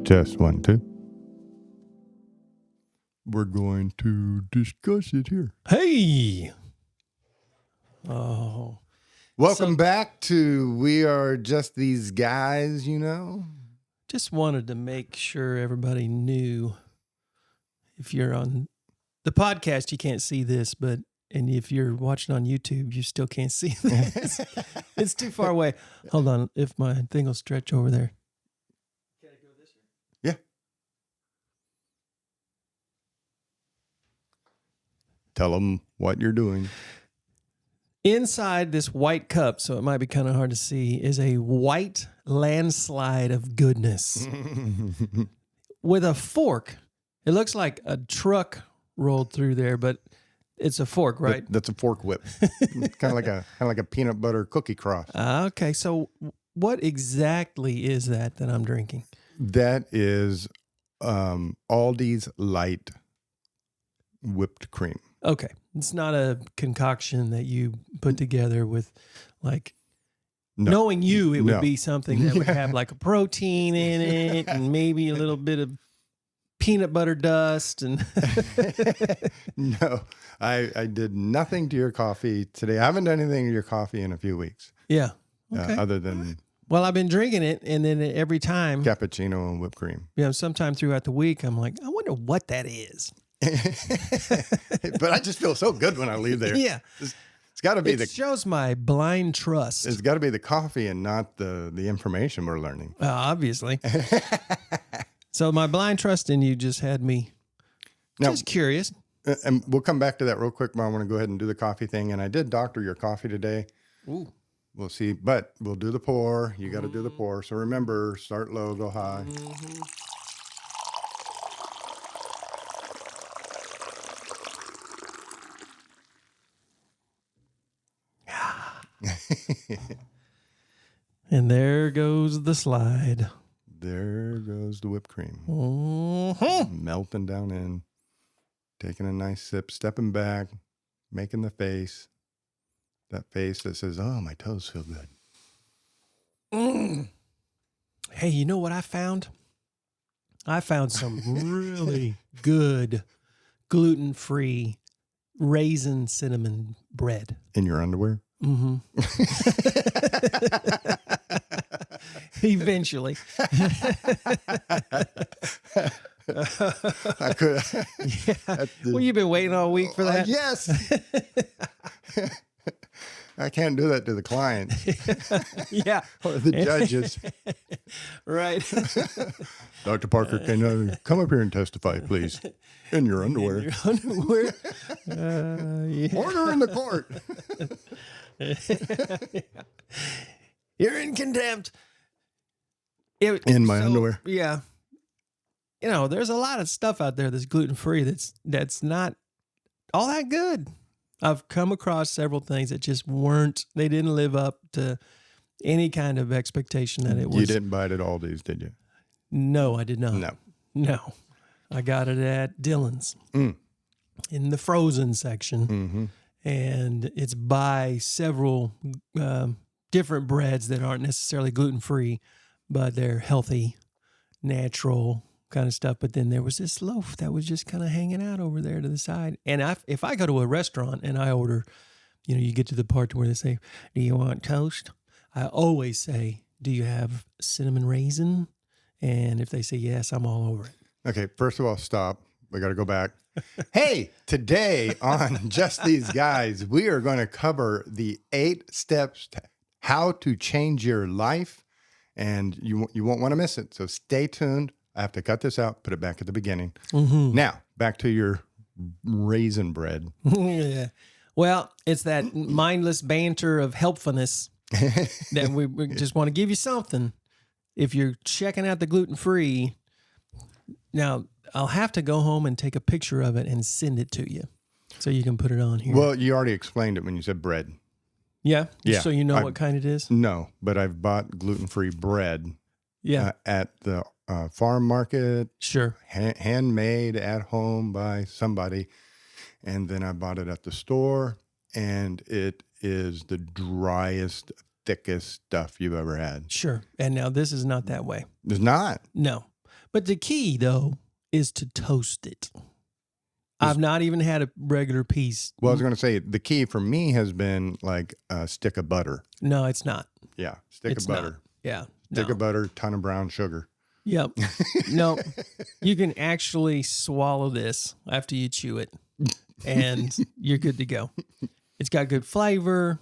Test 1, 2. We're going to discuss it here. Hey. Oh. Welcome back to We Are Just These Guys, you know. Just wanted to make sure everybody knew, if you're on the podcast, you can't see this, and if you're watching on YouTube, you still can't see this. It's too far away. Hold on. If my thing will stretch over there. Can I go this way? Yeah. Tell them what you're doing. Inside this white cup, so it might be kind of hard to see, is a white landslide of goodness with a fork. It looks like a truck rolled through there, but it's a fork, right? That's a fork whip. kind of like a peanut butter cookie cross. Okay, so what exactly is that I'm drinking? That is Aldi's light whipped cream. Okay, it's not a concoction that you put together with, like, knowing you, it would be something that would have like a protein in it and maybe a little bit of peanut butter dust. And No, I did nothing to your coffee today. I haven't done anything to your coffee in a few weeks. Yeah. Okay. Other than Well, I've been drinking it, and then every time, cappuccino and whipped cream. sometime throughout the week, I'm like, I wonder what that is. But I just feel so good when I leave there. Yeah. It's got to be It shows my blind trust. It's got to be the coffee and not the information we're learning. Obviously. So my blind trust in you just had me just curious. And we'll come back to that real quick, but I want to go ahead and do the coffee thing. And I did doctor your coffee today. Ooh. We'll see, but we'll do the pour. You got to do the pour. So remember, start low, go high. Mm-hmm. And there goes the slide. There goes the whipped cream. Mm-hmm. Melting down in. Taking a nice sip, stepping back, making the face. That face that says, oh, my toes feel good. Mm. Hey, you know what I found? I found some really good gluten-free raisin cinnamon bread. In your underwear? Mm-hmm. Eventually. I could. Yeah. Well, you've been waiting all week for that? Yes. I can't do that to the client. Yeah. Or the judges. Right. Dr. Parker, can you come up here and testify, please? In your underwear. In your underwear? Yeah. Order in the court. You're in contempt. In my underwear. Yeah. You know, there's a lot of stuff out there that's gluten-free that's not all that good. I've come across several things that just they didn't live up to any kind of expectation that it was. You didn't buy it at Aldi's, did you? No, I did not. No. I got it at Dillon's in the frozen section. Mm-hmm. And it's by several different breads that aren't necessarily gluten-free, but they're healthy, natural kind of stuff. But then there was this loaf that was just kind of hanging out over there to the side. And if I go to a restaurant and I order, you get to the part where they say, do you want toast? I always say, do you have cinnamon raisin? And if they say yes, I'm all over it. Okay, first of all, stop. We got to go back. Hey, today on Just These Guys, we are going to cover the 8 steps to how to change your life. And you won't want to miss it. So stay tuned. I have to cut this out, put it back at the beginning. Mm-hmm. Now, back to your raisin bread. Yeah. Well, it's that mindless banter of helpfulness that we just want to give you something. If you're checking out the gluten-free, now I'll have to go home and take a picture of it and send it to you so you can put it on here. Well, you already explained it when you said bread. Yeah? Yeah. So you know what kind it is? No, but I've bought gluten-free bread at the farm market. Sure. Handmade at home by somebody. And then I bought it at the store, and it is the driest, thickest stuff you've ever had. Sure. And now this is not that way. It's not. No. But the key, though, is to toast it. I've not even had a regular piece. Well, I was going to say the key for me has been like a stick of butter. No, it's not. Yeah, stick of butter. Not. Yeah. Stick of butter, ton of brown sugar. Yep. No, you can actually swallow this after you chew it, and you're good to go. It's got good flavor.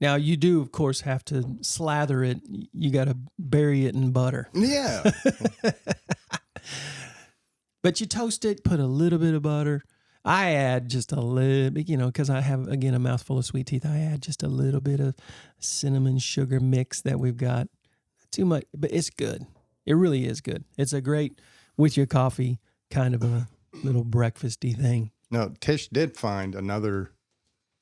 Now, you do, of course, have to slather it. You got to bury it in butter. Yeah. But you toast it, put a little bit of butter. I add just a little, because I have, again, a mouthful of sweet teeth. I add just a little bit of cinnamon sugar mix that we've got. Not too much, but it's good. It really is good. It's a great, with your coffee, kind of a little breakfasty thing. No, Tish did find another,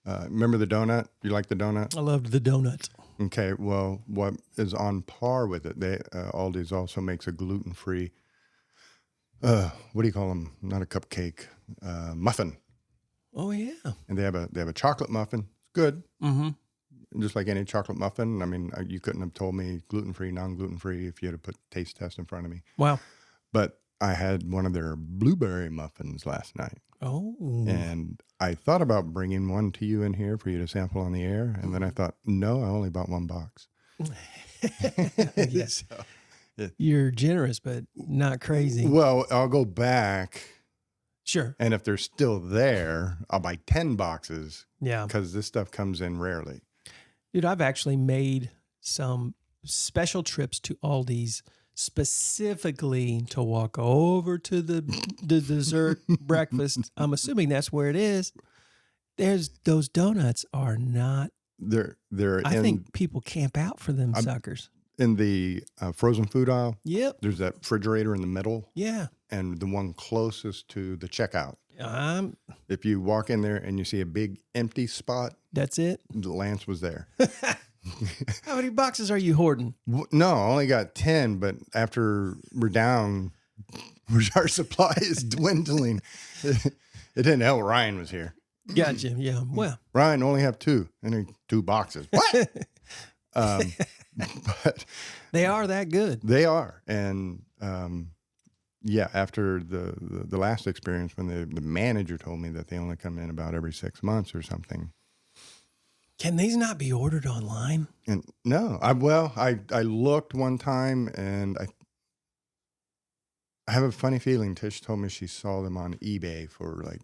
remember the donut? You like the donut? I loved the donut. Okay, well, what is on par with it, Aldi's also makes a gluten-free, what do you call them? Not a cupcake, muffin. Oh, yeah. And they have a chocolate muffin. It's good. Mm-hmm. Just like any chocolate muffin. I mean, you couldn't have told me gluten-free, non-gluten-free if you had to put taste test in front of me. Wow. But I had one of their blueberry muffins last night. Oh. And I thought about bringing one to you in here for you to sample on the air. And then I thought, no, I only bought one box. Yes. You're generous, but not crazy. Well, I'll go back. Sure. And if they're still there, I'll buy 10 boxes. Yeah. Because this stuff comes in rarely. Dude, I've actually made some special trips to Aldi's specifically to walk over to the dessert breakfast. I'm assuming that's where it is. Those donuts are not. I think people camp out for them suckers. In the frozen food aisle, yep. There's that refrigerator in the middle. Yeah. And the one closest to the checkout. If you walk in there and you see a big empty spot. That's it? Lance was there. How many boxes are you hoarding? No, I only got 10, but after we're down, our supply is dwindling. It didn't help Ryan was here. Gotcha, yeah. Well. Ryan only have 2, and 2 boxes. What? But they are that good. They are. And yeah, after the last experience when the manager told me that they only come in about every 6 months or something. Can these not be ordered online? And no, I looked one time and I have a funny feeling Tish told me she saw them on eBay for like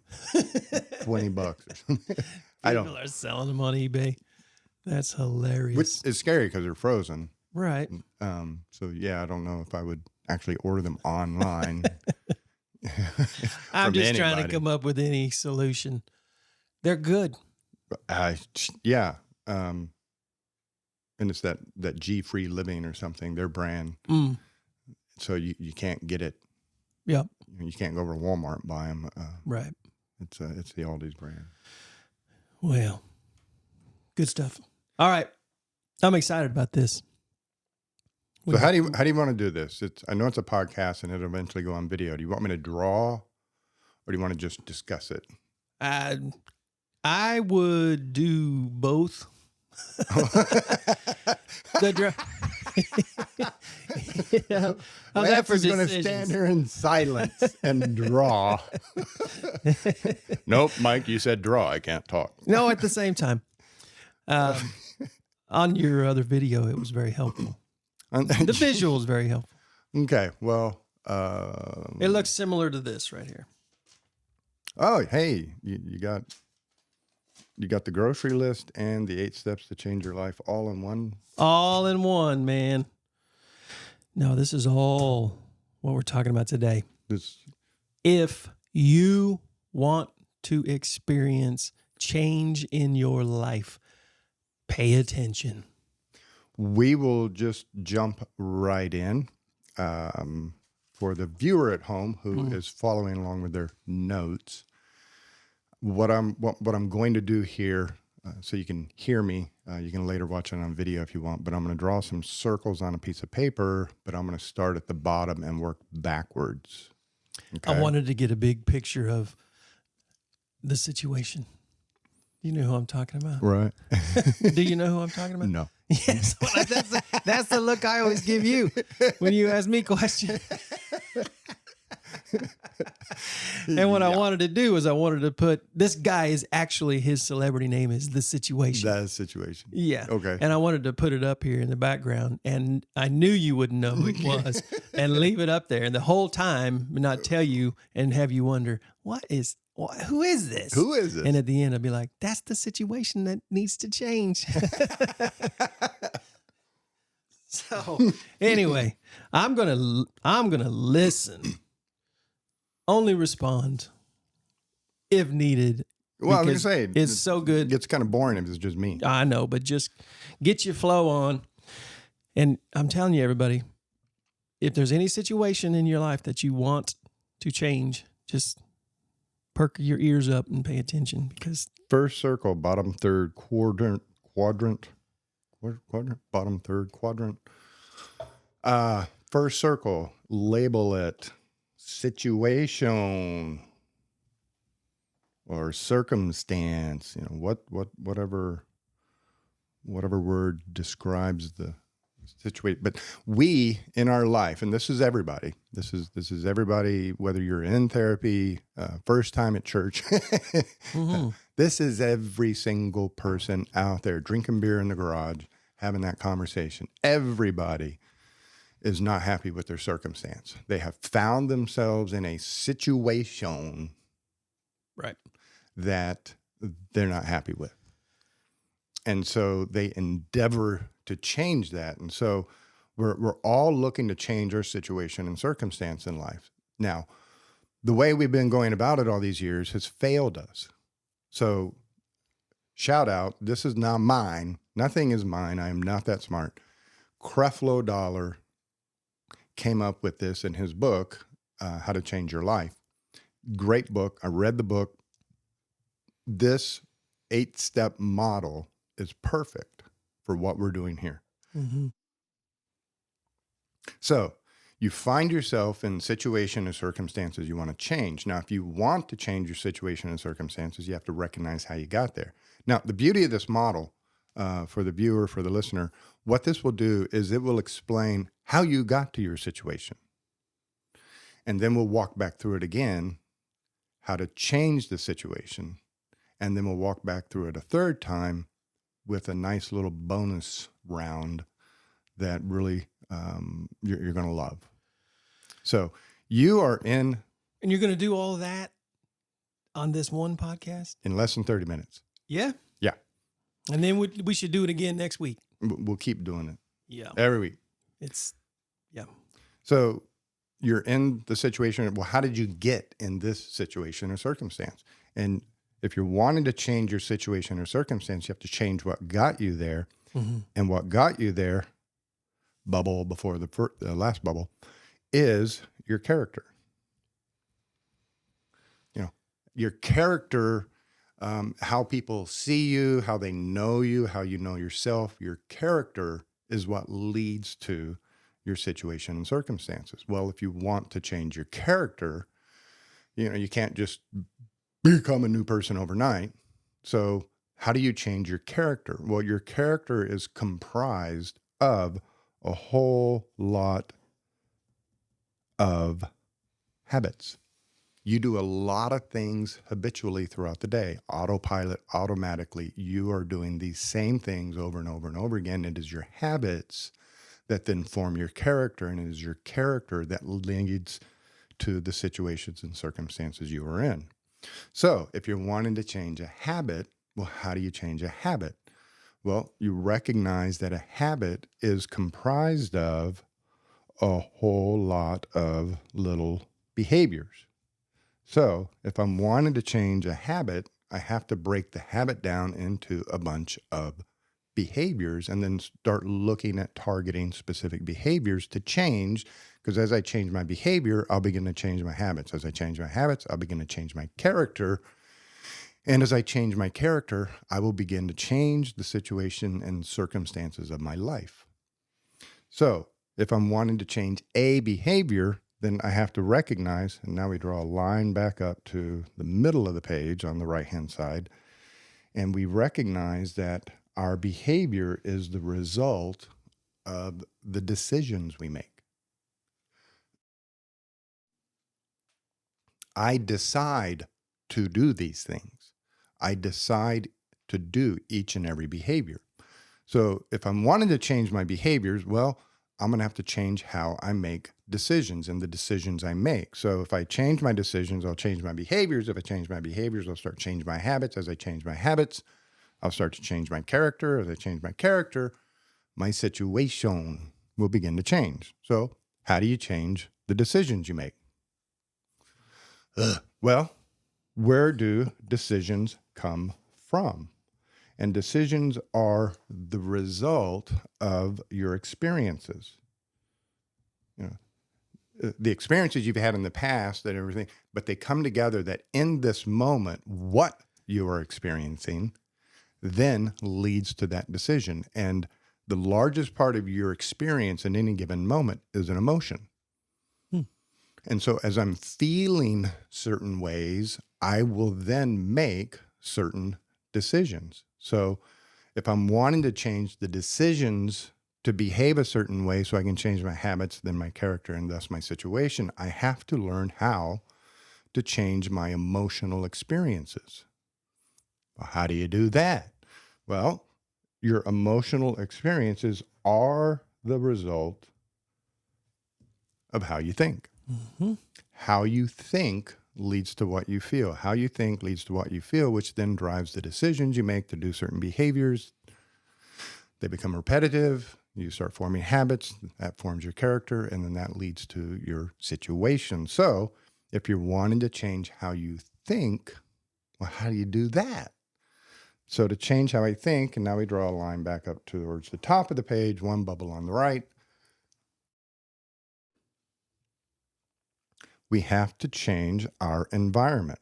$20 or something. People are selling them on eBay. That's hilarious. Which is scary because they're frozen. Right. So yeah, I don't know if I would actually order them online. I'm just trying to come up with any solution. They're good. Yeah. And it's that G-Free Living or something, their brand. So you can't get it. Yep. You can't go over to Walmart and buy them. Right. It's the Aldi's brand. Well, good stuff. All right. I'm excited about this. So how do you want to do this? I know it's a podcast and it'll eventually go on video. Do you want me to draw or do you want to just discuss it? I would do both. Leff is going to stand here in silence and draw. Nope, Mike, you said draw. I can't talk. No, at the same time. On your other video, it was very helpful. The visual is very helpful. Okay, well. It looks similar to this right here. Oh, hey, you got the grocery list and the 8 steps to change your life all in one. All in one, man. No, this is all what we're talking about today. If you want to experience change in your life, pay attention. We will just jump right in. For the viewer at home who is following along with their notes, what I'm going to do here, so you can hear me. You can later watch it on video if you want, but I'm going to draw some circles on a piece of paper, but I'm going to start at the bottom and work backwards. Okay? I wanted to get a big picture of the situation. You know who I'm talking about? Right. Do you know who I'm talking about? No. Yes, well, that's the look I always give you when you ask me questions. And what I wanted to do is I wanted to put, this guy is actually, his celebrity name is The Situation. The Situation. Yeah. Okay. And I wanted to put it up here in the background, and I knew you wouldn't know who it was, and leave it up there. And the whole time not tell you and have you wonder, who is this? Who is this? And at the end, I'd be like, that's the situation that needs to change. So anyway, I'm gonna listen. Only respond if needed. Well, I was because going to say, it's so good. It gets kind of boring if it's just me. I know, but just get your flow on. And I'm telling you, everybody, if there's any situation in your life that you want to change, just perk your ears up and pay attention, because First circle, bottom third quadrant, bottom third quadrant. First circle, label it situation or circumstance, whatever word describes the situation. But we in our life, and this is everybody, this is everybody, whether you're in therapy, first time at church, this is every single person out there drinking beer in the garage, having that conversation. Everybody is not happy with their circumstance. They have found themselves in a situation right. that they're not happy with. And so they endeavor to change that. And so we're all looking to change our situation and circumstance in life. Now, the way we've been going about it all these years has failed us. So shout out, this is not mine. Nothing is mine. I am not that smart. Creflo Dollar came up with this in his book, How to Change Your Life. Great book. I read the book. This 8-step model is perfect for what we're doing here. Mm-hmm. So you find yourself in situation and circumstances you want to change. Now, if you want to change your situation and circumstances, you have to recognize how you got there. Now, the beauty of this model, for the viewer, for the listener, what this will do is it will explain how you got to your situation. And then we'll walk back through it again, how to change the situation. And then we'll walk back through it a third time with a nice little bonus round that really you're going to love. So you are in. And you're going to do all that on this one podcast? In less than 30 minutes. Yeah. Yeah. And then we should do it again next week. We'll keep doing it. Yeah. Every week. Yeah. So you're in the situation. Well, how did you get in this situation or circumstance? And if you're wanting to change your situation or circumstance, you have to change what got you there. Mm-hmm. And what got you there, bubble before the last bubble, is your character. Your character, how people see you, how they know you, how you know yourself. Your character is what leads to your situation and circumstances. Well, if you want to change your character, you can't just become a new person overnight. So how do you change your character? Well, your character is comprised of a whole lot of habits. You do a lot of things habitually throughout the day. Autopilot, automatically, you are doing these same things over and over and over again. It is your habits that then form your character, and it is your character that leads to the situations and circumstances you are in. So if you're wanting to change a habit, well, how do you change a habit? Well, you recognize that a habit is comprised of a whole lot of little behaviors. So if I'm wanting to change a habit, I have to break the habit down into a bunch of behaviors and then start looking at targeting specific behaviors to change. Because as I change my behavior, I'll begin to change my habits. As I change my habits, I'll begin to change my character. And as I change my character, I will begin to change the situation and circumstances of my life. So if I'm wanting to change a behavior, then I have to recognize, and now we draw a line back up to the middle of the page on the right-hand side, and we recognize that Our behavior is the result of the decisions we make. I decide to do these things. I decide to do each and every behavior. So if I'm wanting to change my behaviors, well, I'm going to have to change how I make decisions and the decisions I make. So if I change my decisions, I'll change my behaviors. If I change my behaviors, I'll start changing my habits. As I change my habits, I'll start to change my character. As I change my character, my situation will begin to change. So how do you change the decisions you make? Well, where do decisions come from? And decisions are the result of your experiences. You know, the experiences you've had in the past and everything, but they come together that in this moment, what you are experiencing then leads to that decision. And the largest part of your experience in any given moment is an emotion. And so as I'm feeling certain ways, I will then make certain decisions. So if I'm wanting to change the decisions to behave a certain way so I can change my habits, then my character, and thus my situation, I have to learn how to change my emotional experiences. Well, how do you do that? Well, your emotional experiences are the result of how you think. Mm-hmm. How you think leads to what you feel. How you think leads to what you feel, which then drives the decisions you make to do certain behaviors. They become repetitive. You start forming habits. That forms your character, and then that leads to your situation. So if you're wanting to change how you think, well, how do you do that? So to change how I think, and now we draw a line back up towards the top of the page, one bubble on the right. We have to change our environment.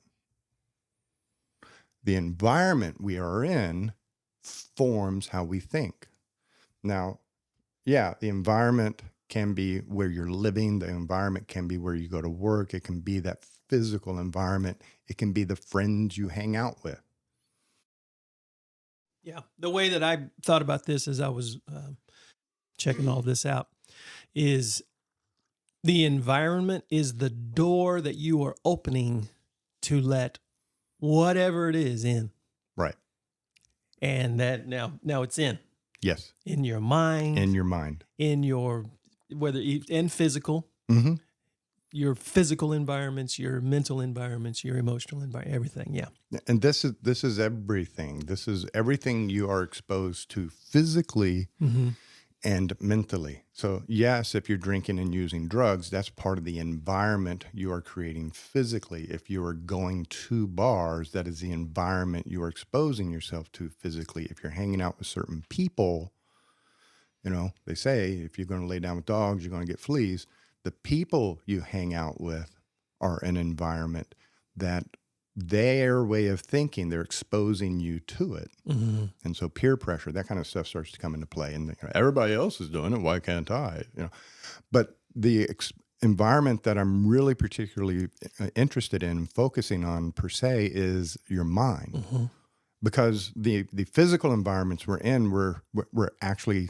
The environment we are in forms how we think. Now, yeah, the environment can be where you're living. The environment can be where you go to work. It can be that physical environment. It can be the friends you hang out with. Yeah. The way that I thought about this as I was checking all this out is the environment is the door that you are opening to let whatever it is in. Right. And that now it's in. Yes. In your mind. In your mind. In your, and physical. Mm-hmm. Your physical environments, your mental environments, your emotional environment, everything. Yeah. And this is everything. This is everything you are exposed to physically and mentally. So yes, if you're drinking and using drugs, that's part of the environment you are creating physically. If you are going to bars, that is the environment you are exposing yourself to physically. If you're hanging out with certain people, you know, they say if you're going to lay down with dogs, you're going to get fleas. The people you hang out with are an environment that their way of thinking, they're exposing you to it. Mm-hmm. And so peer pressure, that kind of stuff starts to come into play. And everybody else is doing it. Why can't I? You know, but the environment that I'm really particularly interested in focusing on per se is your mind. Mm-hmm. Because the physical environments we're in, we're actually,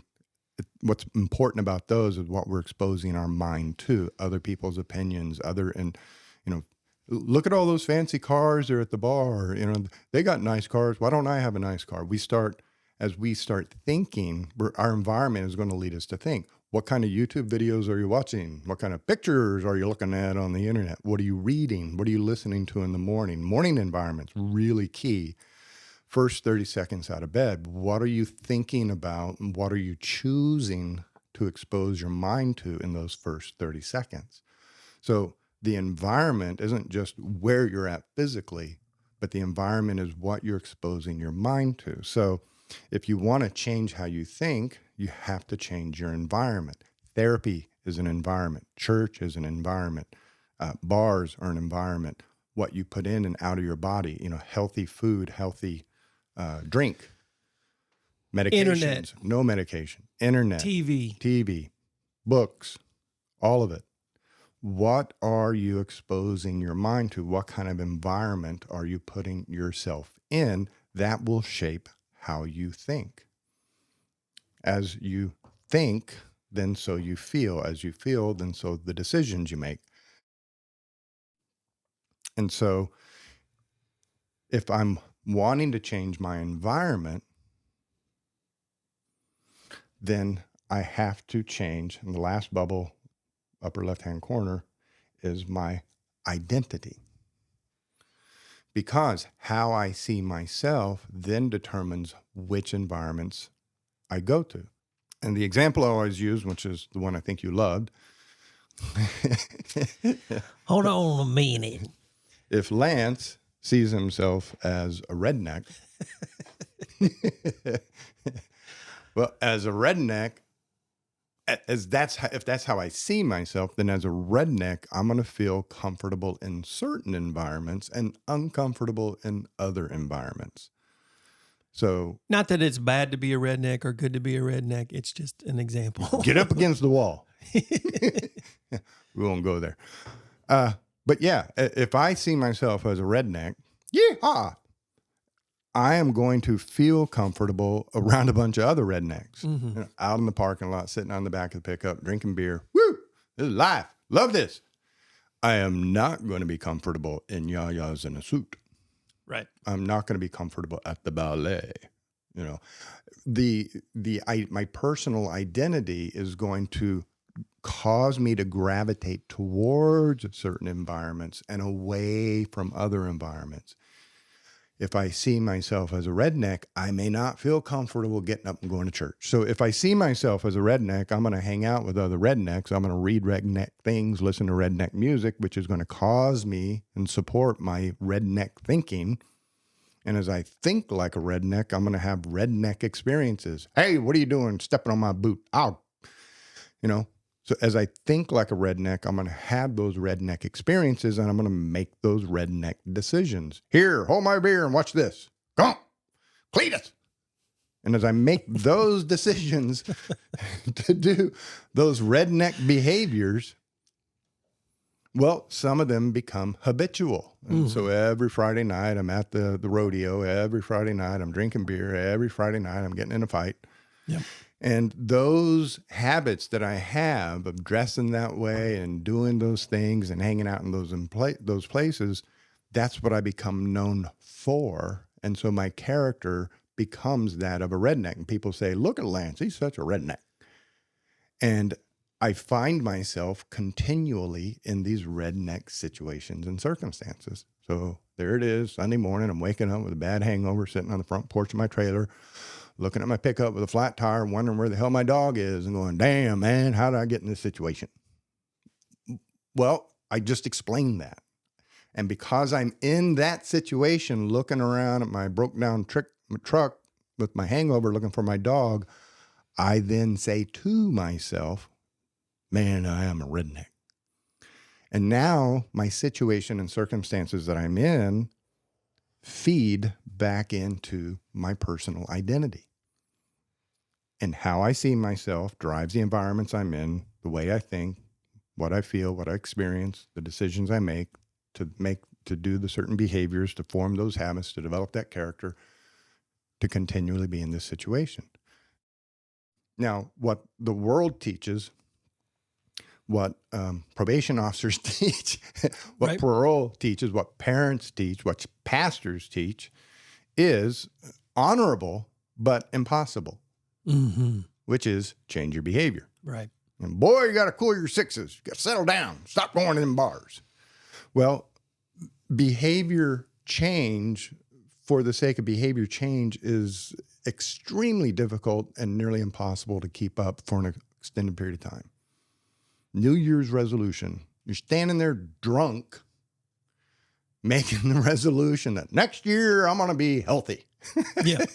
what's important about those is what we're exposing our mind to, other people's opinions, and, you know, look at all those fancy cars that are at the bar. You know, they got nice cars. Why don't I have a nice car? As we start thinking, our environment is going to lead us to think. What kind of YouTube videos are you watching? What kind of pictures are you looking at on the internet? What are you reading? What are you listening to in the morning? Morning environment's really key. First 30 seconds out of bed, what are you thinking about? And what are you choosing to expose your mind to in those first 30 seconds? So the environment isn't just where you're at physically, but the environment is what you're exposing your mind to. So if you want to change how you think, you have to change your environment. Therapy is an environment. Church is an environment. Bars are an environment. What you put in and out of your body, you know, healthy food, healthy drink, medications, Internet. No medication, internet, TV, books, all of it. What are you exposing your mind to? What kind of environment are you putting yourself in? That will shape how you think. As you think, then so you feel. As you feel, then so the decisions you make. And so if I'm wanting to change my environment, then I have to change. And the last bubble, upper left-hand corner, is my identity. Because how I see myself then determines which environments I go to. And the example I always use, which is the one I think you loved. Hold on a minute. If Lance sees himself as a redneck, well, as a redneck, if that's how I see myself, then as a redneck, I'm going to feel comfortable in certain environments and uncomfortable in other environments. So, not that it's bad to be a redneck or good to be a redneck. It's just an example. Get up against the wall. We won't go there. But yeah, if I see myself as a redneck, yeehaw, I am going to feel comfortable around a bunch of other rednecks. Mm-hmm. You know, out in the parking lot, sitting on the back of the pickup, drinking beer. Woo! This is life. Love this. I am not going to be comfortable in yayas in a suit. Right. I'm not going to be comfortable at the ballet. You know, my personal identity is going to cause me to gravitate towards certain environments and away from other environments. If I see myself as a redneck, I may not feel comfortable getting up and going to church. So if I see myself as a redneck, I'm going to hang out with other rednecks. I'm going to read redneck things, listen to redneck music, which is going to cause me and support my redneck thinking. And as I think like a redneck, I'm going to have redneck experiences. Hey, what are you doing stepping on my boot? Ow. You know, so as I think like a redneck, I'm going to have those redneck experiences and I'm going to make those redneck decisions. Here, hold my beer and watch this. Come on, Cletus. And as I make those decisions to do those redneck behaviors, well, some of them become habitual. And so every Friday night, I'm at the rodeo. Every Friday night, I'm drinking beer. Every Friday night, I'm getting in a fight. Yep. And those habits that I have of dressing that way and doing those things and hanging out in those places, that's what I become known for. And so my character becomes that of a redneck. And people say, look at Lance, he's such a redneck. And I find myself continually in these redneck situations and circumstances. So there it is, Sunday morning, I'm waking up with a bad hangover, sitting on the front porch of my trailer, looking at my pickup with a flat tire, wondering where the hell my dog is and going, damn, man, how did I get in this situation? Well, I just explained that. And because I'm in that situation, looking around at my broke down truck with my hangover, looking for my dog, I then say to myself, man, I am a redneck. And now my situation and circumstances that I'm in feed back into my personal identity. And how I see myself drives the environments I'm in, the way I think, what I feel, what I experience, the decisions I make to do the certain behaviors, to form those habits, to develop that character, to continually be in this situation. Now, what the world teaches, what probation officers teach, what Right. parole teaches, what parents teach, what pastors teach is honorable but impossible, which is change your behavior. Right. And boy, you got to cool your sixes. You got to settle down. Stop going to them bars. Well, behavior change for the sake of behavior change is extremely difficult and nearly impossible to keep up for an extended period of time. New Year's resolution. You're standing there drunk, making the resolution that next year I'm going to be healthy. Yeah.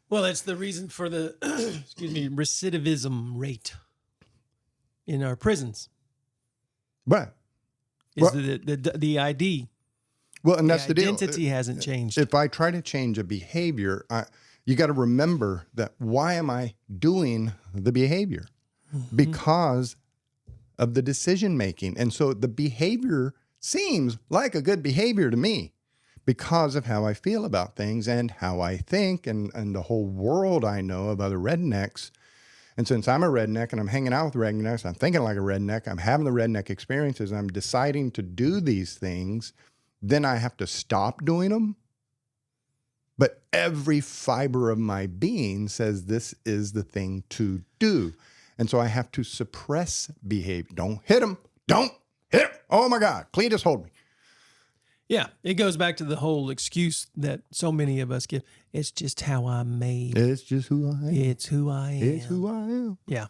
Well, that's the reason for the, recidivism rate in our prisons. But Is the ID. well, and that's the deal. Identity hasn't changed. If I try to change a behavior, you got to remember that why am I doing the behavior? Because of the decision making. And so the behavior seems like a good behavior to me because of how I feel about things and how I think and the whole world I know of other rednecks. And since I'm a redneck and I'm hanging out with rednecks, I'm thinking like a redneck, I'm having the redneck experiences, I'm deciding to do these things, then I have to stop doing them. But every fiber of my being says this is the thing to do. And so I have to suppress behavior. Don't hit him. Don't hit him. Oh my God. Cletus, hold me. Yeah, it goes back to the whole excuse that so many of us give. It's just how I'm made. It's just who I am. It's who I am. It's who I am. Yeah.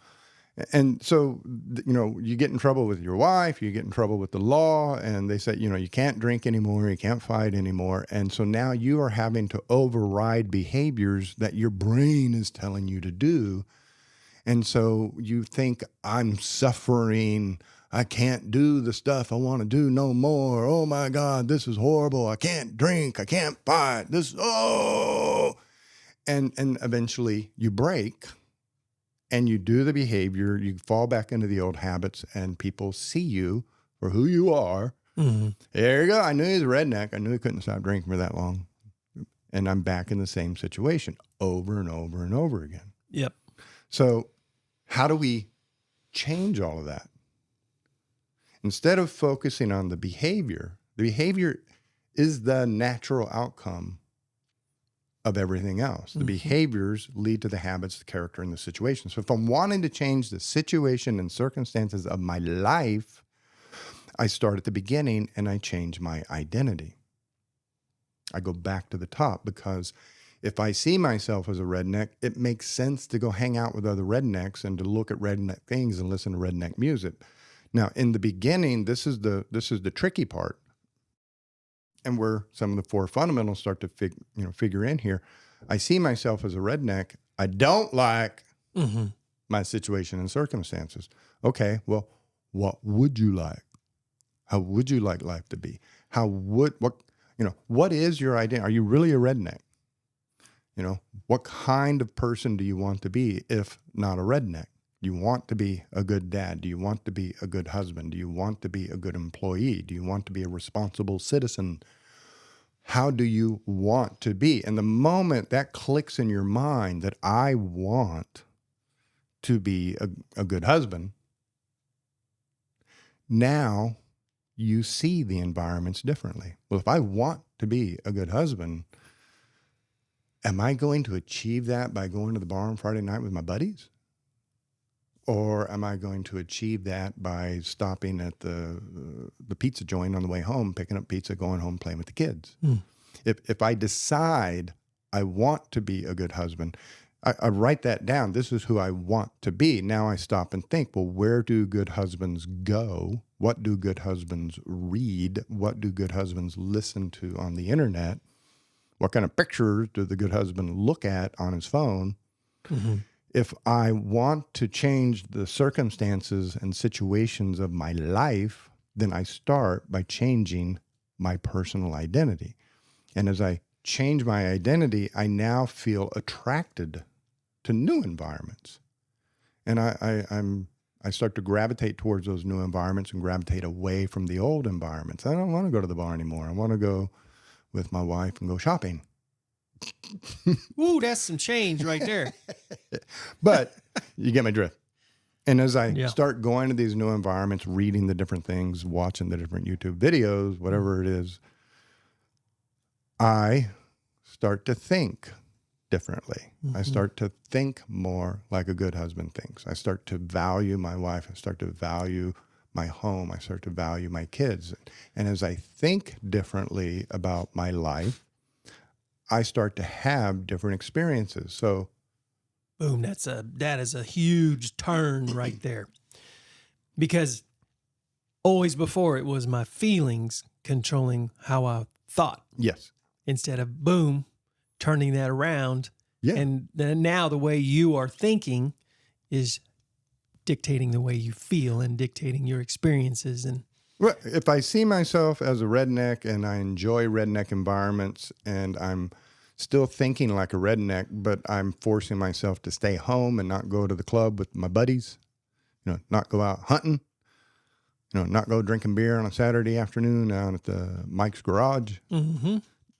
And so, you get in trouble with your wife, you get in trouble with the law, and they say, you can't drink anymore, you can't fight anymore. And so now you are having to override behaviors that your brain is telling you to do. And so you think, I'm suffering, I can't do the stuff I want to do no more. Oh my God, this is horrible. I can't drink, I can't fight. And eventually you break. And you do the behavior, you fall back into the old habits, and people see you for who you are. Mm-hmm. There you go. I knew he was a redneck. I knew he couldn't stop drinking for that long. And I'm back in the same situation over and over and over again. Yep. So how do we change all of that? Instead of focusing on the behavior is the natural outcome of everything else. The behaviors lead to the habits, the character, and the situation. So if I'm wanting to change the situation and circumstances of my life, I start at the beginning and I change my identity. I go back to the top, because if I see myself as a redneck, it makes sense to go hang out with other rednecks and to look at redneck things and listen to redneck music. Now, in the beginning, this is the tricky part. And where some of the four fundamentals start to figure in here. I see myself as a redneck. I don't like my situation and circumstances. Okay, well, what would you like? How would you like life to be? What is your identity? Are you really a redneck? What kind of person do you want to be if not a redneck? Do you want to be a good dad? Do you want to be a good husband? Do you want to be a good employee? Do you want to be a responsible citizen? How do you want to be? And the moment that clicks in your mind that I want to be a good husband, now you see the environments differently. Well, if I want to be a good husband, am I going to achieve that by going to the bar on Friday night with my buddies? Or am I going to achieve that by stopping at the pizza joint on the way home, picking up pizza, going home, playing with the kids? If I decide I want to be a good husband, I write that down. This is who I want to be. Now I stop and think, well, where do good husbands go? What do good husbands read? What do good husbands listen to on the internet? What kind of pictures do the good husband look at on his phone? If I want to change the circumstances and situations of my life, then I start by changing my personal identity. And as I change my identity, I now feel attracted to new environments. And I start to gravitate towards those new environments and gravitate away from the old environments. I don't want to go to the bar anymore. I want to go with my wife and go shopping. Ooh, that's some change right there. But you get my drift. And as I start going to these new environments, reading the different things, watching the different YouTube videos, whatever it is, I start to think differently. I start to think more like a good husband thinks. I start to value my wife. I start to value my home. I start to value my kids. And as I think differently about my life, I start to have different experiences. So, boom, that is a huge turn right there. Because always before it was my feelings controlling how I thought. Yes. Instead of boom, turning that around. Yeah. And then now the way you are thinking is dictating the way you feel and dictating your experiences. And well, if I see myself as a redneck and I enjoy redneck environments and I'm still thinking like a redneck, but I'm forcing myself to stay home and not go to the club with my buddies, not go out hunting, not go drinking beer on a Saturday afternoon out at the Mike's Garage,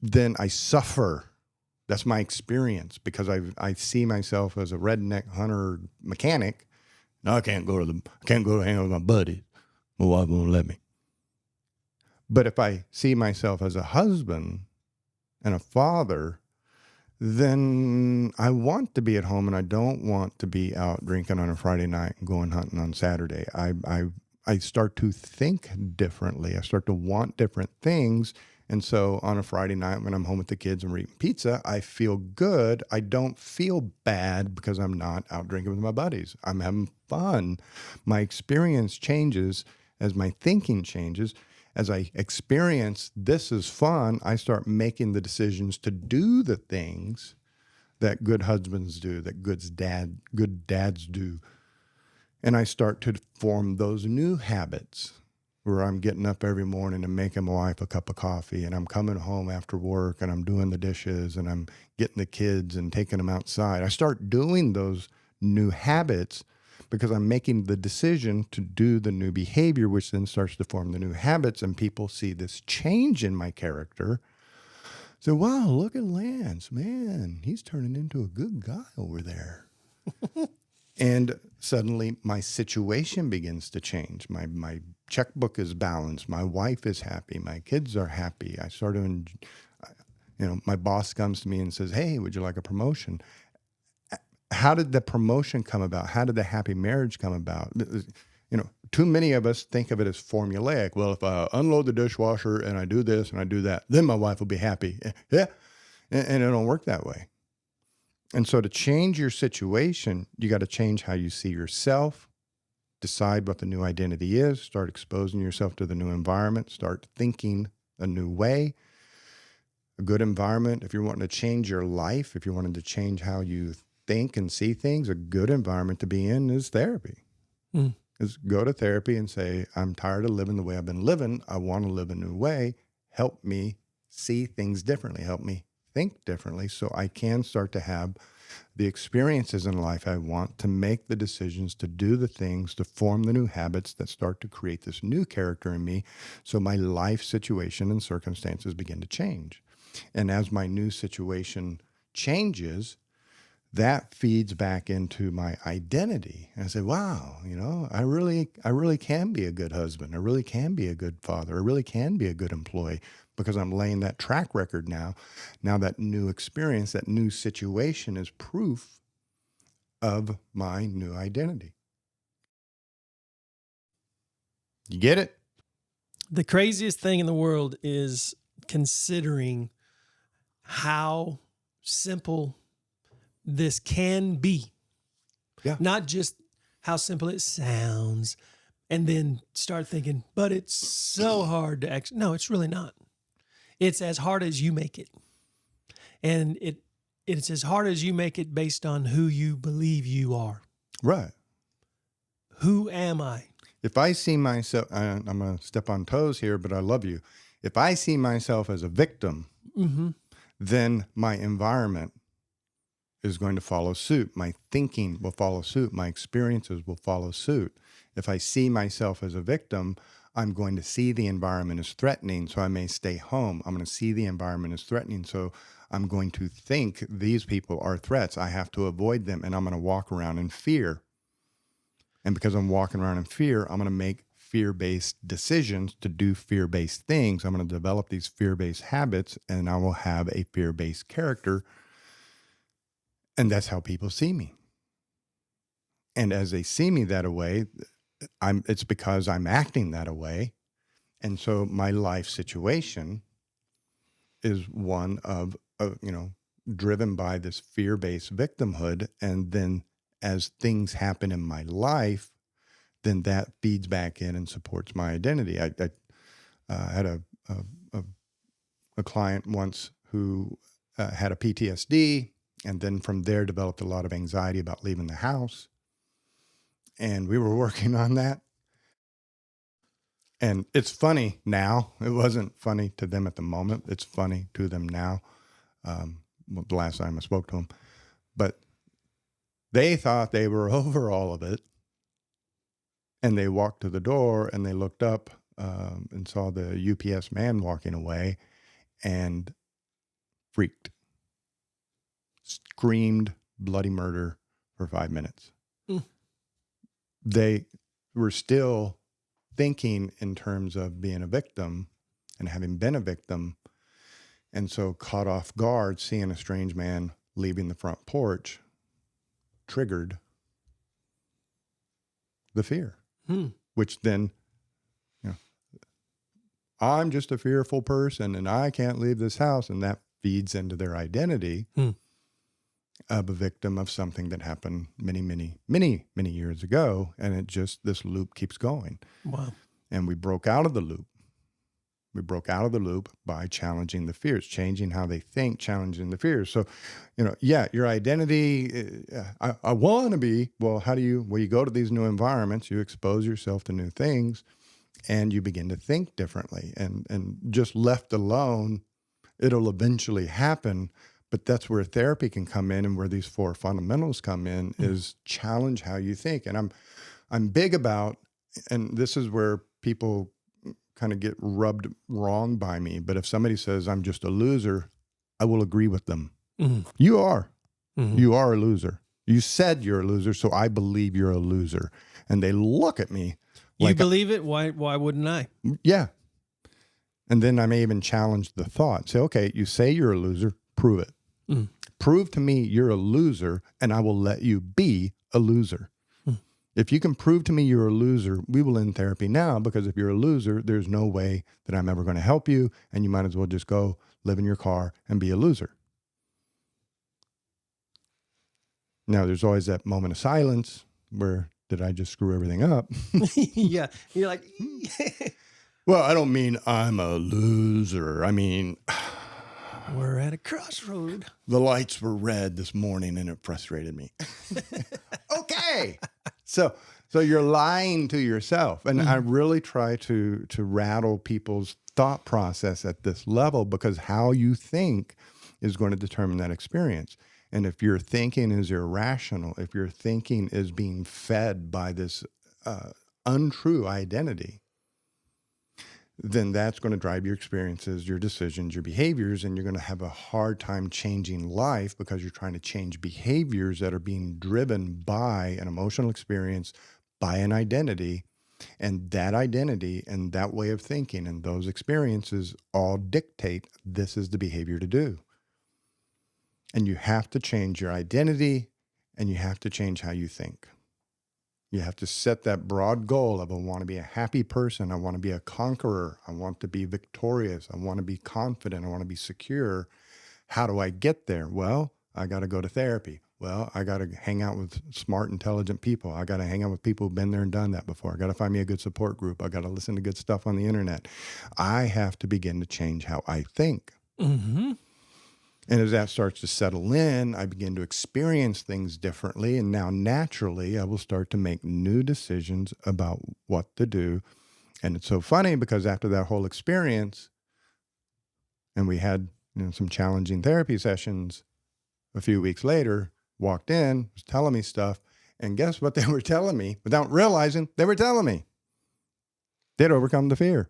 then I suffer. That's my experience because I see myself as a redneck hunter mechanic. No, I can't go to hang out with my buddies. My wife won't let me. But if I see myself as a husband and a father, then I want to be at home and I don't want to be out drinking on a Friday night and going hunting on Saturday. I start to think differently. I start to want different things. And so on a Friday night when I'm home with the kids and we're eating pizza, I feel good. I don't feel bad because I'm not out drinking with my buddies. I'm having fun. My experience changes as my thinking changes. As I experience this is fun, I start making the decisions to do the things that good husbands do, that good dads do. And I start to form those new habits where I'm getting up every morning and making my wife a cup of coffee, and I'm coming home after work and I'm doing the dishes and I'm getting the kids and taking them outside. I start doing those new habits because I'm making the decision to do the new behavior, which then starts to form the new habits, and people see this change in my character. So, wow, look at Lance, man, he's turning into a good guy over there. And suddenly my situation begins to change. My checkbook is balanced. My wife is happy. My kids are happy. I start to, my boss comes to me and says, hey, would you like a promotion? How did the promotion come about? How did the happy marriage come about? Too many of us think of it as formulaic. Well, if I unload the dishwasher and I do this and I do that, then my wife will be happy. Yeah. And it don't work that way. And so to change your situation, you got to change how you see yourself, decide what the new identity is, start exposing yourself to the new environment, start thinking a new way. A good environment, if you're wanting to change your life, if you're wanting to change how you think and see things, a good environment to be in is therapy. Is go to therapy and say, I'm tired of living the way I've been living. I want to live a new way. Help me see things differently. Help me think differently so I can start to have the experiences in life I want, to make the decisions, to do the things, to form the new habits that start to create this new character in me so my life situation and circumstances begin to change. And as my new situation changes, that feeds back into my identity. And I say, wow, I really can be a good husband. I really can be a good father. I really can be a good employee because I'm laying that track record now. Now that new experience, that new situation is proof of my new identity. You get it? The craziest thing in the world is considering how simple this can be. Yeah. Not just how simple it sounds, and then start thinking, but it's so hard to actually. No, it's really not. It's as hard as you make it. And it's as hard as you make it based on who you believe you are. Right. Who am I? If I see myself, I'm going to step on toes here, but I love you. If I see myself as a victim, then my environment is going to follow suit. My thinking will follow suit. My experiences will follow suit. If I see myself as a victim, I'm going to see the environment as threatening, so I may stay home. I'm going to see the environment as threatening, so I'm going to think these people are threats. I have to avoid them, and I'm going to walk around in fear. And because I'm walking around in fear, I'm going to make fear-based decisions to do fear-based things. I'm going to develop these fear-based habits, and I will have a fear-based character. And that's how people see me. And as they see me that way, it's because I'm acting that way. And so my life situation is one of, driven by this fear-based victimhood. And then as things happen in my life, then that feeds back in and supports my identity. I had a client once who had a PTSD, and then from there developed a lot of anxiety about leaving the house. And we were working on that. And it's funny now. It wasn't funny to them at the moment. It's funny to them now. The last time I spoke to them. But they thought they were over all of it. And they walked to the door and they looked up and saw the UPS man walking away. And freaked, screamed bloody murder for 5 minutes. Mm. They were still thinking in terms of being a victim and having been a victim. And so caught off guard, seeing a strange man leaving the front porch triggered the fear, which then, you know, I'm just a fearful person and I can't leave this house. And that feeds into their identity of a victim of something that happened many, many, many, many years ago. And it just, this loop keeps going. Wow. And we broke out of the loop. We broke out of the loop by challenging the fears, changing how they think, challenging the fears. So, you know, yeah, your identity, I want to be, well, how do you, well, you go to these new environments, you expose yourself to new things, and you begin to think differently. And just left alone, it'll eventually happen. But that's where therapy can come in, and where these 4 fundamentals come in is challenge how you think. And I'm big about, and this is where people kind of get rubbed wrong by me. But if somebody says I'm just a loser, I will agree with them. You are. You are a loser. You said you're a loser, so I believe you're a loser. And they look at me like, you believe it? Why wouldn't I? Yeah. And then I may even challenge the thought. Say, okay, you say you're a loser, prove it. Prove to me you're a loser, and I will let you be a loser. If you can prove to me you're a loser, we will end therapy now, because if you're a loser, there's no way that I'm ever going to help you, and you might as well just go live in your car and be a loser. Now, there's always that moment of silence where, did I just screw everything up? Yeah. You're like, Well, I don't mean I'm a loser. I mean, we're at a crossroad. the lights were red this morning and it frustrated me. Okay. So you're lying to yourself. And I really try to rattle people's thought process at this level, because how you think is going to determine that experience. And if your thinking is irrational, if your thinking is being fed by this untrue identity, then that's going to drive your experiences, your decisions, your behaviors, and you're going to have a hard time changing life, because you're trying to change behaviors that are being driven by an emotional experience, by an identity. And that identity and that way of thinking and those experiences all dictate this is the behavior to do. And you have to change your identity, and you have to change how you think. You have to set that broad goal of, I want to be a happy person. I want to be a conqueror. I want to be victorious. I want to be confident. I want to be secure. How do I get there? Well, I got to go to therapy. Well, I got to hang out with smart, intelligent people. I got to hang out with people who've been there and done that before. I got to find me a good support group. I got to listen to good stuff on the internet. I have to begin to change how I think. And as that starts to settle in, I begin to experience things differently. And now naturally, I will start to make new decisions about what to do. And it's so funny, because after that whole experience, and we had some challenging therapy sessions, a few weeks later, walked in, was telling me stuff. And guess what they were telling me? Without realizing, they were telling me they'd overcome the fear.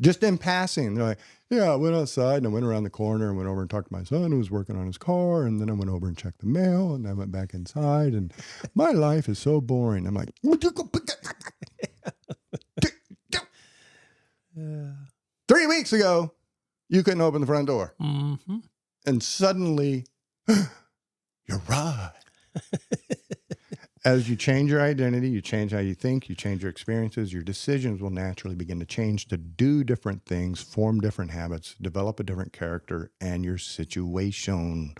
Just in passing, they're like, yeah, I went outside and I went around the corner and went over and talked to my son who was working on his car. And then I went over and checked the mail, and I went back inside, and my life is so boring. I'm like, 3 weeks ago, you couldn't open the front door. And suddenly, you're right. As you change your identity, you change how you think, you change your experiences, your decisions will naturally begin to change to do different things, form different habits, develop a different character, and your situation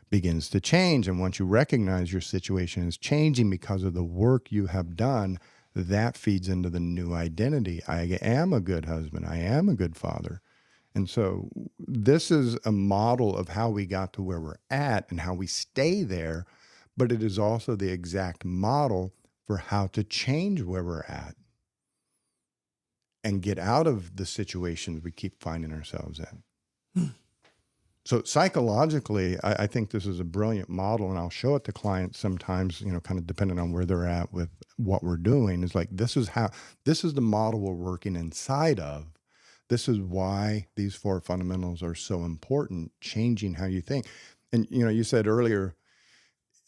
begins to change. And once you recognize your situation is changing because of the work you have done, that feeds into the new identity. I am a good husband. I am a good father. And so this is a model of how we got to where we're at and how we stay there. But it is also the exact model for how to change where we're at and get out of the situations we keep finding ourselves in. So psychologically, I think this is a brilliant model, and I'll show it to clients sometimes, kind of depending on where they're at with what we're doing. Is like, this is the model we're working inside of This is why these 4 fundamentals are so important, changing how you think. And, you said earlier,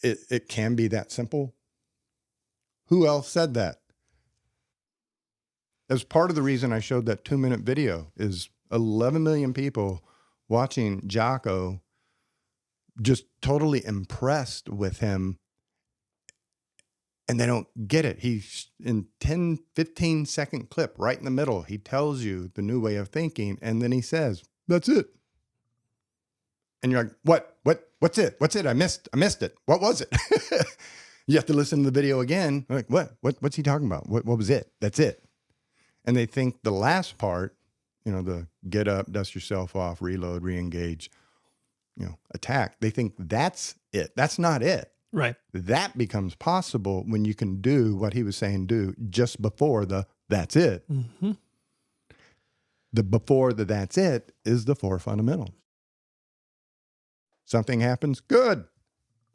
it can be that simple. Who else said that? As part of the reason I showed that 2-minute video is 11 million people watching Jocko, just totally impressed with him, and they don't get it. He's in 10, 15 second clip right in the middle. He tells you the new way of thinking, and then he says, that's it. And you're like, what's it? What's it? I missed it. What was it? You have to listen to the video again. Like, what's he talking about? What was it? That's it. And they think the last part, the get up, dust yourself off, reload, re-engage, attack. They think that's it. That's not it. Right. That becomes possible when you can do what he was saying do just before that's it. Mm-hmm. The before the that's it is the 4 fundamentals. Something happens, good.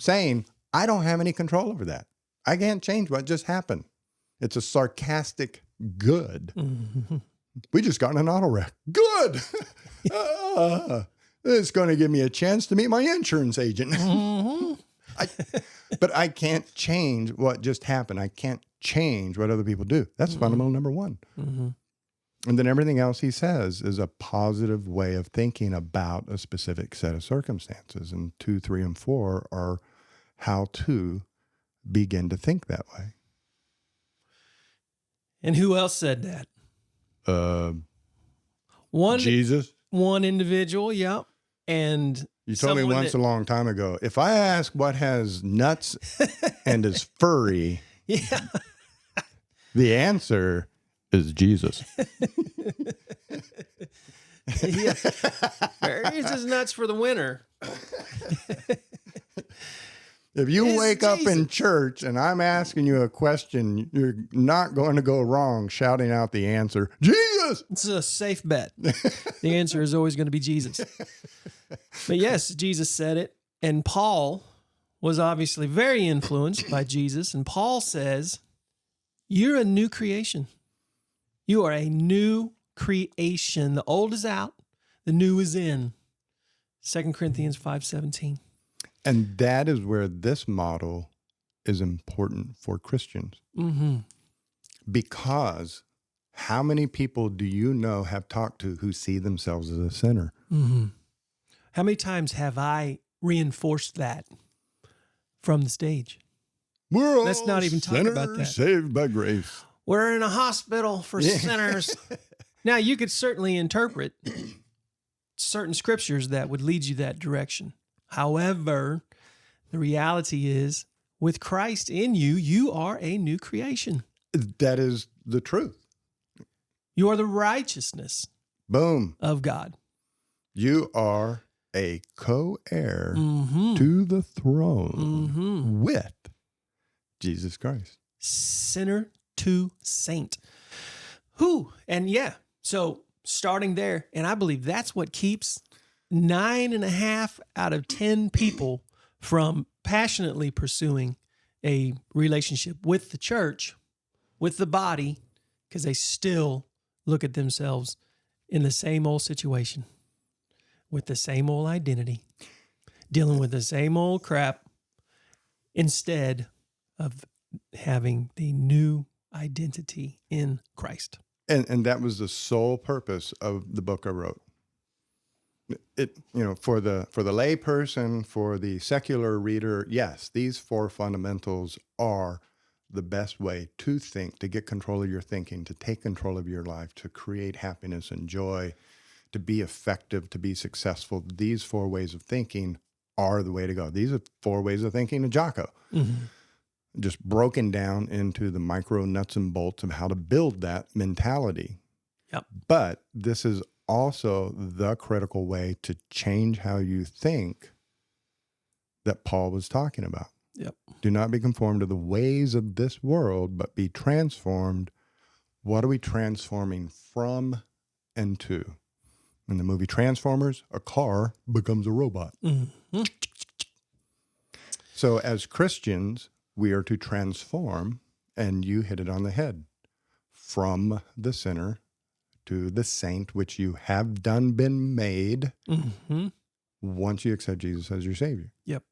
Saying, I don't have any control over that. I can't change what just happened. It's a sarcastic good. Mm-hmm. We just got in an auto wreck. Good. It's going to give me a chance to meet my insurance agent. Mm-hmm. But I can't change what just happened. I can't change what other people do. That's fundamental number 1. Mm-hmm. And then everything else he says is a positive way of thinking about a specific set of circumstances. And 2, 3, and 4 are how to begin to think that way. And who else said that? Jesus. One individual, yeah. And You told me once a long time ago, if I ask what has nuts and is furry, yeah, the answer is Jesus. yeah. It's just nuts for the winter. If you wake up in church and I'm asking you a question, you're not going to go wrong shouting out the answer, Jesus. It's a safe bet. The answer is always going to be Jesus. But yes, Jesus said it. And Paul was obviously very influenced by Jesus. And Paul says, you're a new creation. You are a new creation. The old is out. The new is in. 2 Corinthians 5:17. And that is where this model is important for Christians. Mm-hmm. Because how many people do you know have talked to who see themselves as a sinner? Mm-hmm. How many times have I reinforced that from the stage? We're all Let's not even talk about that. Saved by grace. We're in a hospital for sinners. Now, you could certainly interpret certain scriptures that would lead you that direction. However, the reality is, with Christ in you, you are a new creation. That is the truth. You are the righteousness Boom. of God. You are a co-heir Mm-hmm. to the throne Mm-hmm. with Jesus Christ. Sinner to saint. Who? And yeah, so starting there, and I believe that's what keeps 9.5 out of 10 people from passionately pursuing a relationship with the church, with the body, because they still look at themselves in the same old situation, with the same old identity, dealing with the same old crap, instead of having the new identity in Christ. And that was the sole purpose of the book I wrote. It, for the lay person, for the secular reader, yes, these 4 fundamentals are the best way to think, to get control of your thinking, to take control of your life, to create happiness and joy, to be effective, to be successful. These 4 ways of thinking are the way to go. These are 4 ways of thinking of Jocko. Mm-hmm. Just broken down into the micro nuts and bolts of how to build that mentality. Yep. But this is also the critical way to change how you think that Paul was talking about. Yep. Do not be conformed to the ways of this world, but be transformed. What are we transforming from and to? In the movie Transformers, a car becomes a robot. Mm-hmm. So as Christians, we are to transform, and you hit it on the head, from the sinner to the saint, which you have done been made once you accept Jesus as your Savior. Yep.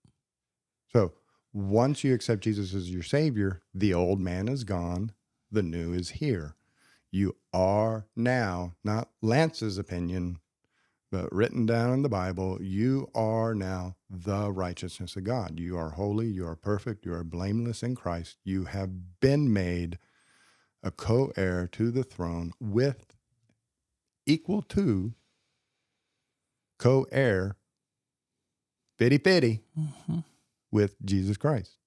So once you accept Jesus as your Savior, the old man is gone, the new is here. You are now, not Lance's opinion, but written down in the Bible, you are now the righteousness of God. You are holy, you are perfect, you are blameless in Christ. You have been made a co-heir to the throne with, equal to, co-heir, fitty, with Jesus Christ.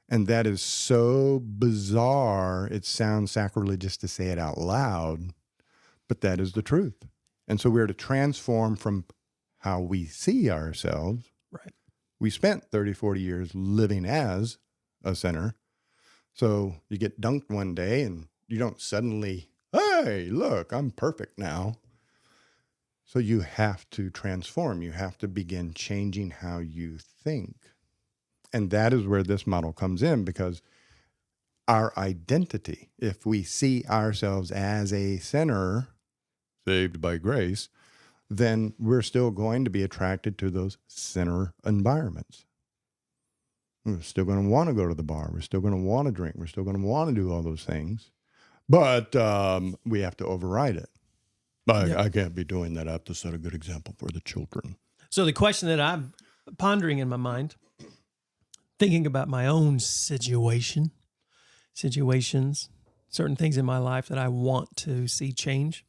And that is so bizarre, it sounds sacrilegious to say it out loud, but that is the truth. And so we're to transform from how we see ourselves. Right. We spent 30, 40 years living as a sinner. So you get dunked one day and you don't suddenly, hey, look, I'm perfect now. So you have to transform. You have to begin changing how you think. And that is where this model comes in, because our identity, if we see ourselves as a sinner saved by grace, then we're still going to be attracted to those sinner environments. We're still going to want to go to the bar. We're still going to want to drink. We're still going to want to do all those things. But we have to override it. I can't be doing that. I have to set a good example for the children. So the question that I'm pondering in my mind, thinking about my own situations, certain things in my life that I want to see change,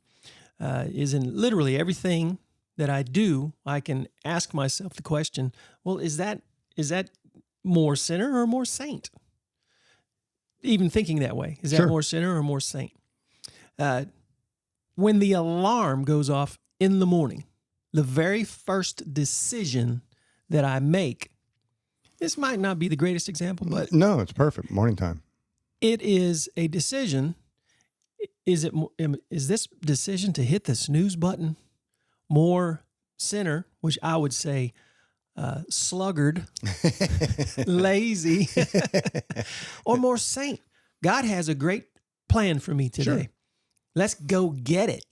is in literally everything that I do. I can ask myself the question, well, is that more sinner or more saint? Even thinking that way, is that more sinner or more saint? When the alarm goes off in the morning, the very first decision that I make, this might not be the greatest example, but no, it's perfect. Morning time. It is a decision. Is this decision to hit the snooze button more sinner, which I would say sluggard, lazy, or more saint? God has a great plan for me today. Sure. Let's go get it.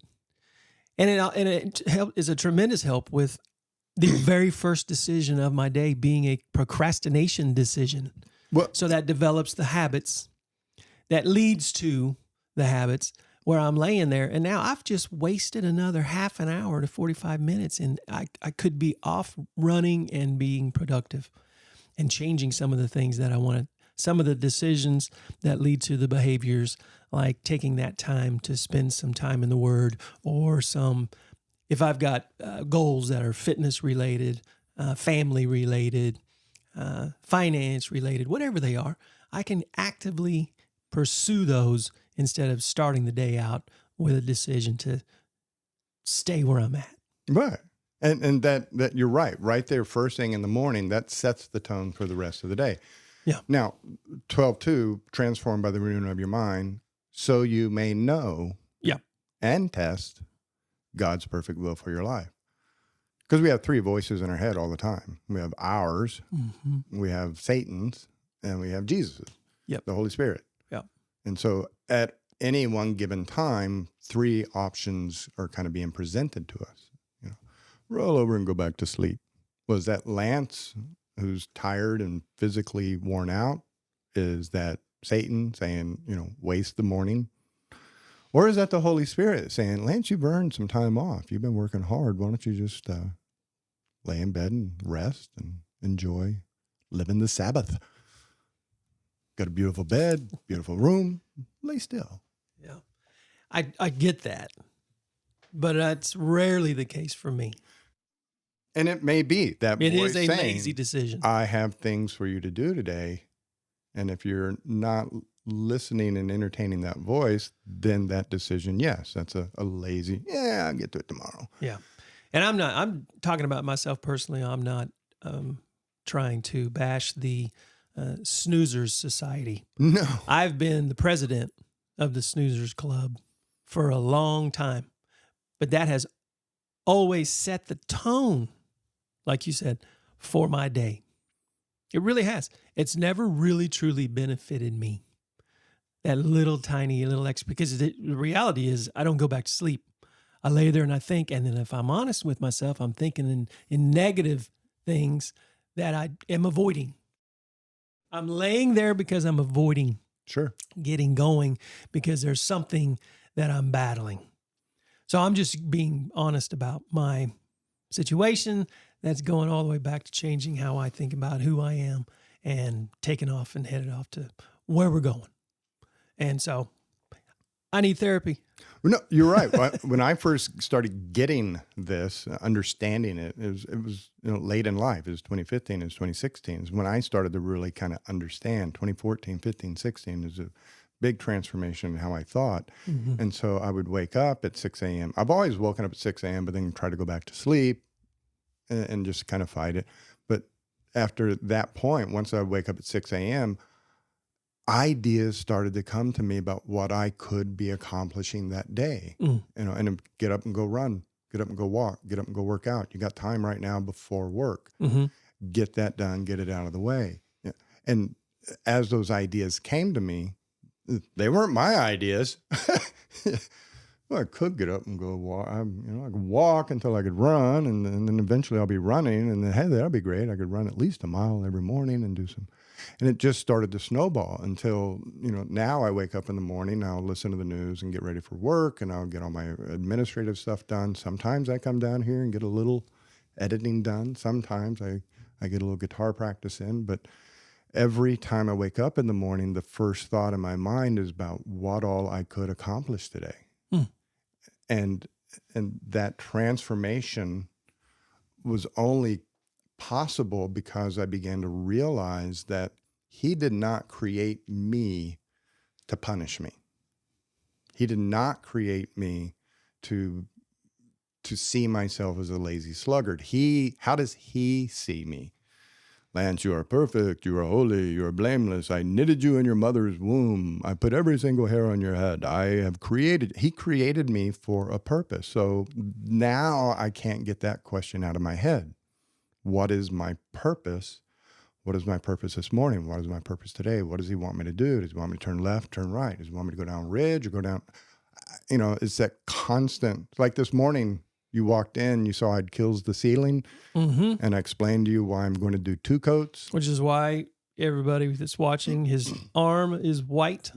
And it is a tremendous help with the very first decision of my day being a procrastination decision. Well, so that develops the habits that leads to the habits where I'm laying there. And now I've just wasted another half an hour to 45 minutes. And I could be off running and being productive and changing some of the things that I want, some of the decisions that lead to the behaviors, like taking that time to spend some time in the Word, or if I've got goals that are fitness related, family related, finance related, whatever they are, I can actively pursue those instead of starting the day out with a decision to stay where I'm at. Right. And that you're right there, first thing in the morning, that sets the tone for the rest of the day. Yeah. Now, 12:2, transformed by the renewing of your mind, so you may know and test God's perfect will for your life. Because we have three voices in our head all the time. We have ours, we have Satan's, and we have Jesus's, the Holy Spirit. Yep. And so at any one given time, three options are kind of being presented to us. You know, roll over and go back to sleep. Was that Lance, who's tired and physically worn out? Is that Satan saying, waste the morning? Or is that the Holy Spirit saying, Lance, you've earned some time off. You've been working hard. Why don't you just lay in bed and rest and enjoy living the Sabbath? Got a beautiful bed, beautiful room. Lay still. Yeah, I get that, but that's rarely the case for me. And it may be that it voice is a saying, lazy decision. I have things for you to do today. And if you're not listening and entertaining that voice, then that decision, yes, that's a lazy, I'll get to it tomorrow. Yeah. And I'm talking about myself personally. I'm not trying to bash the Snoozers Society. No. I've been the president of the Snoozers Club for a long time, but that has always set the tone, like you said, for my day. It really has. It's never really truly benefited me. that little tiny little extra, because the reality is I don't go back to sleep. I lay there and I think, and then if I'm honest with myself, I'm thinking in negative things that I am avoiding. I'm laying there because I'm avoiding Sure. getting going because there's something that I'm battling. So I'm just being honest about my situation that's going all the way back to changing how I think about who I am and taking off and headed off to where we're going. And so I need therapy. No, you're right. When I first started getting this, understanding it, it was late in life. It was 2015, it was 2016. Is when I started to really kind of understand. 2014, 15, 16 is a big transformation in how I thought. Mm-hmm. And so I would wake up at 6 a.m. I've always woken up at 6 a.m., but then try to go back to sleep and just kind of fight it. But after that point, once I wake up at 6 a.m., ideas started to come to me about what I could be accomplishing that day. And get up and go run, get up and go walk, get up and go work out. You got time right now before work. Mm-hmm. Get that done, get it out of the way. Yeah. And as those ideas came to me, they weren't my ideas. Well, I could get up and go walk. I could walk until I could run, and then eventually I'll be running. And then, hey, that'll be great. I could run at least a mile every morning and do some. And it just started to snowball until, now I wake up in the morning, I'll listen to the news and get ready for work, and I'll get all my administrative stuff done. Sometimes I come down here and get a little editing done. Sometimes I get a little guitar practice in. But every time I wake up in the morning, the first thought in my mind is about what all I could accomplish today. And that transformation was only possible because I began to realize that he did not create me to punish me. He did not create me to see myself as a lazy sluggard. How does he see me? Lance, you are perfect, you are holy, you are blameless. I knitted you in your mother's womb. I put every single hair on your head. He created me for a purpose. So now I can't get that question out of my head. What is my purpose? What is my purpose this morning? What is my purpose today? What does he want me to do? Does he want me to turn left, turn right? Does he want me to go down ridge or go down? It's that constant, like this morning, you walked in, you saw I'd kills the ceiling, and I explained to you why I'm going to do 2 coats. Which is why everybody that's watching, his arm is white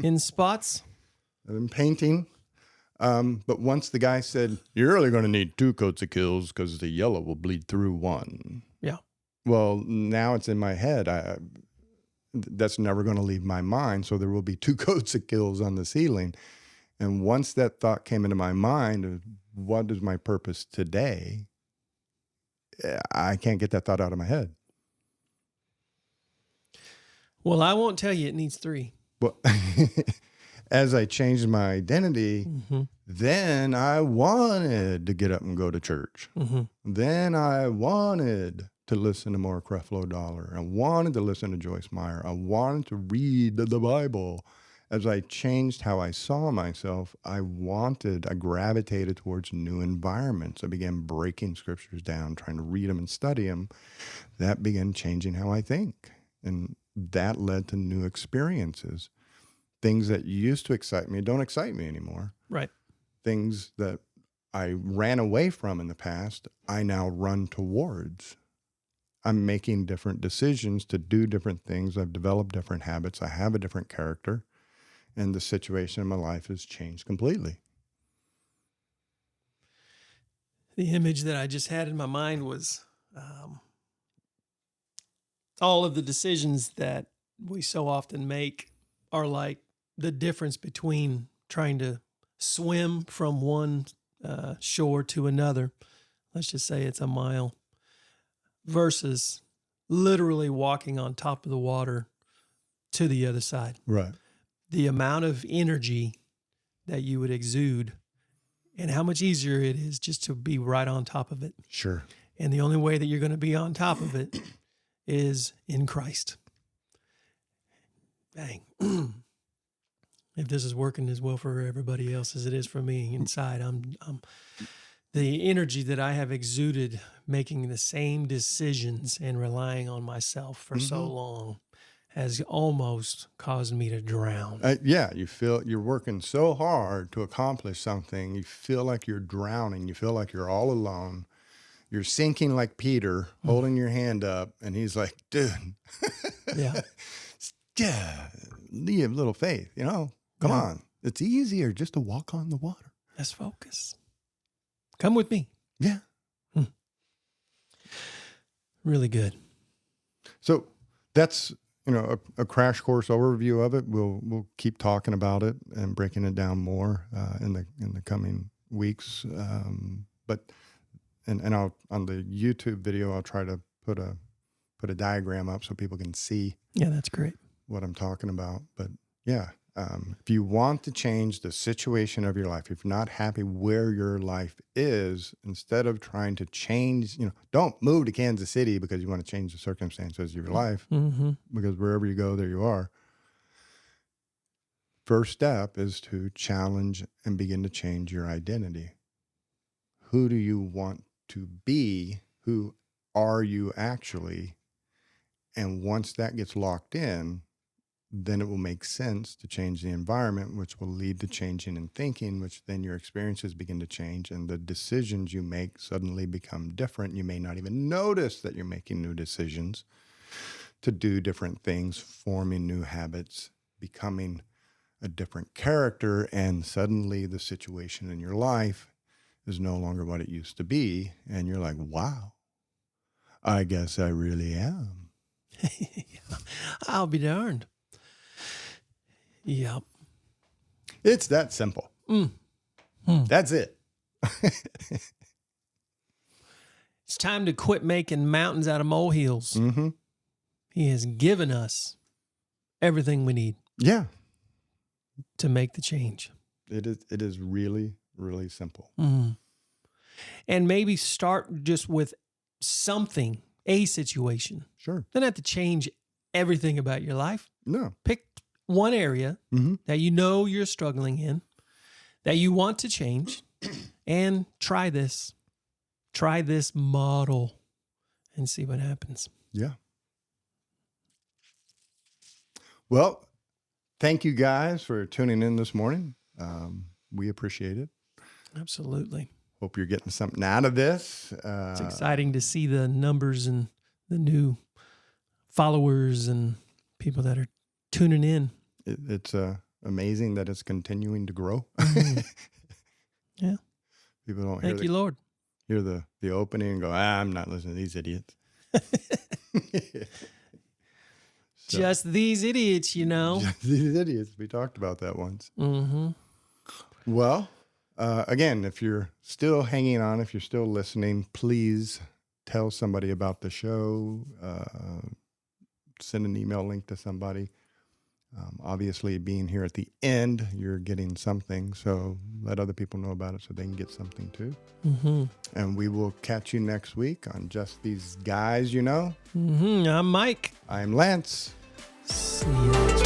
in spots. I've been painting. But once the guy said, you're really going to need 2 coats of kills because the yellow will bleed through one. Yeah. Well, now it's in my head. That's never going to leave my mind. So there will be 2 coats of kills on the ceiling. And once that thought came into my mind of what is my purpose today, I can't get that thought out of my head. Well, I won't tell you it needs 3. Well, as I changed my identity, then I wanted to get up and go to church. Then I wanted to listen to more Creflo Dollar. I wanted to listen to Joyce Meyer. I wanted to read the Bible. As I changed how I saw myself, I gravitated towards new environments. I began breaking scriptures down, trying to read them and study them. That began changing how I think. And that led to new experiences. Things that used to excite me don't excite me anymore. Right. Things that I ran away from in the past, I now run towards. I'm making different decisions to do different things. I've developed different habits. I have a different character. And the situation in my life has changed completely. The image that I just had in my mind was all of the decisions that we so often make are like the difference between trying to swim from one shore to another. Let's just say it's a mile versus literally walking on top of the water to the other side. Right. The amount of energy that you would exude and how much easier it is just to be right on top of it. Sure. And the only way that you're going to be on top of it is in Christ. Dang. If this is working as well for everybody else as it is for me inside, I'm the energy that I have exuded making the same decisions and relying on myself for so long has almost caused me to drown. Yeah, you feel you're working so hard to accomplish something. You feel like you're drowning. You feel like you're all alone. You're sinking like Peter, holding your hand up, and he's like, dude, Yeah. yeah, leave little faith, come on. It's easier just to walk on the water. Let's focus. Come with me. Yeah. Really good. So that's, a crash course overview of it. We'll keep talking about it and breaking it down more in the coming weeks. And I'll, on the YouTube video, I'll try to put a diagram up so people can see. Yeah, that's great. What I'm talking about. But yeah, if you want to change the situation of your life, if you're not happy where your life is, instead of trying to change, don't move to Kansas City because you want to change the circumstances of your life, because wherever you go, there you are. First step is to challenge and begin to change your identity. Who do you want to be? Who are you actually? And once that gets locked in, then it will make sense to change the environment, which will lead to changing in thinking, which then your experiences begin to change and the decisions you make suddenly become different. You may not even notice that you're making new decisions to do different things, forming new habits, becoming a different character, and suddenly the situation in your life is no longer what it used to be. And you're like, wow, I guess I really am. I'll be darned. Yep. It's that simple. That's it. It's time to quit making mountains out of molehills. He has given us everything we need. Yeah. To make the change. It is really, really simple. And maybe start just with something, a situation. Sure. Don't have to change everything about your life. No. Pick one area that you're struggling in, that you want to change, and try this. Try this model and see what happens. Yeah. Well, thank you guys for tuning in this morning. We appreciate it. Absolutely. Hope you're getting something out of this. It's exciting to see the numbers and the new followers and people that are tuning in. It's amazing that it's continuing to grow. Yeah. People don't Thank you, Lord. Hear the opening and go, I'm not listening to these idiots. Just these idiots, Just these idiots. We talked about that once. Well, again, if you're still hanging on, if you're still listening, please tell somebody about the show. Send an email link to somebody. Obviously, being here at the end, you're getting something. So let other people know about it so they can get something too. And we will catch you next week on Just These Guys, I'm Mike. I'm Lance. See you next week.